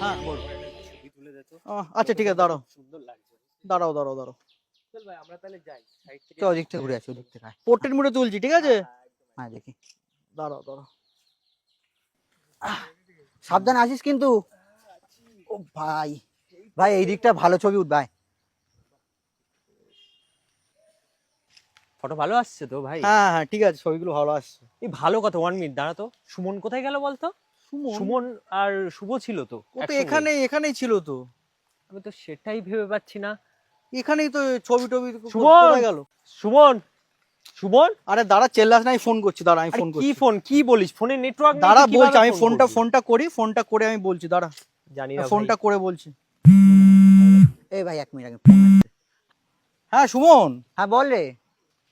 হ্যাঁ বল। ছবি তুলে দে তো। আচ্ছা ঠিক আছে, দাঁড়াও সুন্দর লাগছে। দাঁড়াও দাঁড়াও দাঁড়াও। চল ভাই আমরা তাহলে যাই সাইড থেকে। চল ওদিক থেকে ঘুরে আসি, ওদিক থেকে। পোর্ট্রেট মোডে তুলছি, ঠিক আছে? হ্যাঁ দেখি, দাঁড়াও দাঁড়াও। সাবধানে আসিস কিন্তু। ও ভাই, ভাই এই দিকটা ভালো ছবি উঠ ভাই। ফটো ভালো আসছে তো ভাই। হ্যাঁ হ্যাঁ ঠিক আছে, ছবিগুলো ভালো আসছে। এই ভালো কথা, 1 মিনিট দাঁড়া তো। সুমন কোথায় গেল বলতো? সুমন আর শুভ ছিল তো ও তো একসঙ্গে। এখানেই ছিল তো। আমি তো সেটাই ভেবে পাচ্ছি না। এখানেই তো ছবি টবি সুমন! কোথায় গেল? সুমন, সুমন, আরে দাঁড়া, চেল্লাস না, আমি ফোন করছি, দাঁড়া আমি আরে ফোন কি করছি। ফোন, কি বলিস? ফোনে নেটওয়ার্ক নেই, দাঁড়া তুই বলছি, কিভাবে আমি ফোন করবি? ফোনটা করে আমি বলছি, দাঁড়া। জানি না ফোনটা ভাই। করে বলছি। এই ভাই 1 মিনিট আগে ফোন আসছে। হ্যাঁ সুমন, হ্যাঁ বল রে।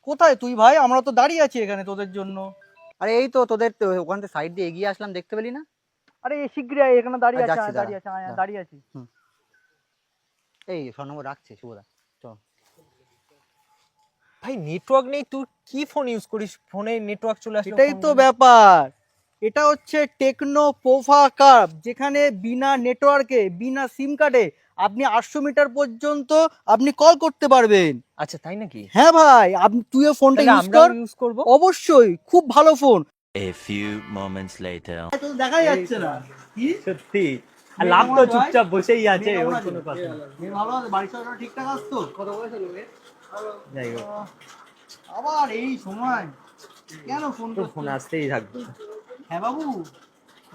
কোথায় তুই ভাই? আমরা তো দাঁড়িয়ে আছি এখানে তোদের জন্য। আরে এই তো তোদের তো ওখান থেকে সাইড দিয়ে এগিয়ে আসলাম, দেখতে পেলি না? আরে শিগগিরই আয়, এখানে দাঁড়িয়ে যাচ্ছি, আছে, দাঁড়া, দাঁড়িয়ে আছে, দাঁড়া। দাঁড়িয়ে আছি। এই স্বর্ণম্বর রাখছে শুভদা। চল। ভাই নেটওয়ার্ক নেই, তুই কি ফোন ইউজ করিস? ফোনে নেটওয়ার্ক চলে আসলে এটাই ফোন তো করবি। ব্যাপার। এটা হচ্ছে টেকনো পোভা কার্ভ, যেখানে বিনা নেটওয়ার্কে, বিনা সিম কার্ডে আপনি 800 মিটার পর্যন্ত আপনি কল করতে পারবেন। আচ্ছা তাই নাকি? হ্যাঁ ভাই, আপনি তুইও ফোনটা তাহলে ইউজ আমরাও কর। ইউজ করব। অবশ্যই, খুব ভালো phone. A few moments later. তো দেখাই যাচ্ছে না কি? সত্যি। আর মেয়ে লাভ কেমন তো আছে ভাই? চুপচাপ বসেই আছে, মেয়ে কেমন ওর আছে? কোনো কথা নেই। মেয়ে ভালো আছে? বাড়ির সবাই ঠিকঠাক আসতো? কত বয়স হলো মেয়ের? যাই হোক, আবার এই সময় কেন ফোন তোর করছো? ফোন আসতেই থাকবে। হ্যাঁ বাবু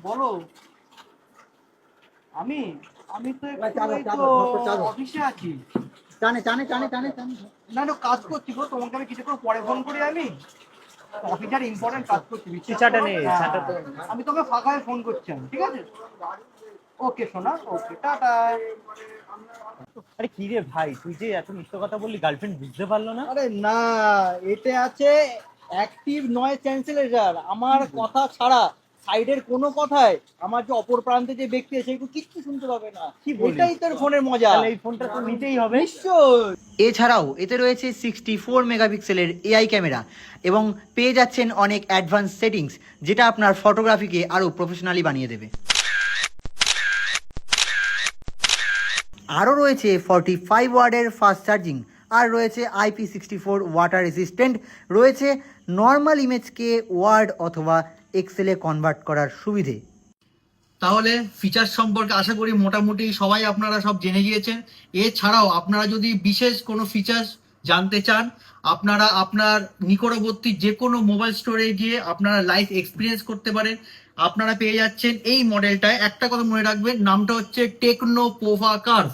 বলো। আমি আমি তো একটু এই তো অফিসে আছি। টানে টানে টানে টানে টানে। না একটু কাজ করছি গো, তোমাকে আমি কিছুক্ষণ পরে ফোন করি। আমি অফিসের ইম্পর্টেন্ট কাজ করছি, বিশ্বাস চাটা করো। নেই, হ্যাঁ, চাটা তো। আমি তোকে ফাঁকা হয়ে ফোন করছি আমি, ঠিক আছে? ওকে সোনা, ওকে, টাটা। আরে কি রে ভাই, তুই যে এত মিথ্যে কথা বললি, গার্লফ্রেন্ড বুঝতে পারলো না? আরে না, এতে আছে অ্যাক্টিভ নয় ক্যান্সেলেশন। আমার কথা ছাড়া সাইডের কোনো কথায় আমার যে অপর প্রান্তে যে ব্যক্তি আছে সেগুলো কিচ্ছু শুনতে পাবে না। কি বলিস? এটাই তোর ফোনের মজা। তাহলে এই ফোনটা তো নিতেই হবে। নিশ্চয়। এছাড়াও এতে রয়েছে 64 মেগাপিক্সেলের এআই ক্যামেরা এবং পেয়ে যাচ্ছেন অনেক অ্যাডভান্স সেটিংস, যেটা আপনার ফটোগ্রাফিকে আরও প্রফেশনালি বানিয়ে দেবে। আরও রয়েছে 45 ওয়াটের ফাস্ট চার্জিং, আর রয়েছে IP64 ওয়াটার রেসিস্ট্যান্ট, রয়েছে নর্মাল ইমেজকে ওয়ার্ড অথবা এক্সেলে কনভার্ট করার সুবিধে। তাহলে ফিচার্স সম্পর্কে আশা করি মোটামুটি সবাই আপনারা সব জেনে গিয়েছেন। এছাড়াও আপনারা যদি বিশেষ কোনো ফিচার্স জানতে চান, আপনারা আপনার নিকটবর্তী যে কোনো মোবাইল স্টোরে গিয়ে আপনারা লাইভ এক্সপিরিয়েন্স করতে পারেন। আপনারা পেয়ে যাচ্ছেন এই মডেলটায়। একটা কথা মনে রাখবেন, নামটা হচ্ছে টেকনো পোভা কার্ভ,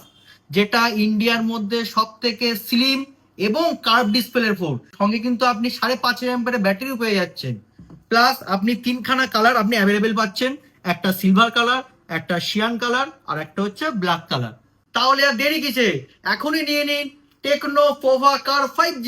যেটা ইন্ডিয়ার মধ্যে সব থেকে স্লিম এবং কার্ভ ডিসপ্লের ফোন। সঙ্গে কিন্তু আপনি 5.5 এমপিয়ারের ব্যাটারিও পেয়ে যাচ্ছেন। প্লাস আপনি 3খানা কালার আপনি অ্যাভেলেবেল পাচ্ছেন, একটা সিলভার কালার, একটা শিয়ান কালার, আর একটা হচ্ছে ব্ল্যাক কালার। তাহলে আর দেরি কিসে, এখনই নিয়ে নিন টেকনো পোভা কার 5G।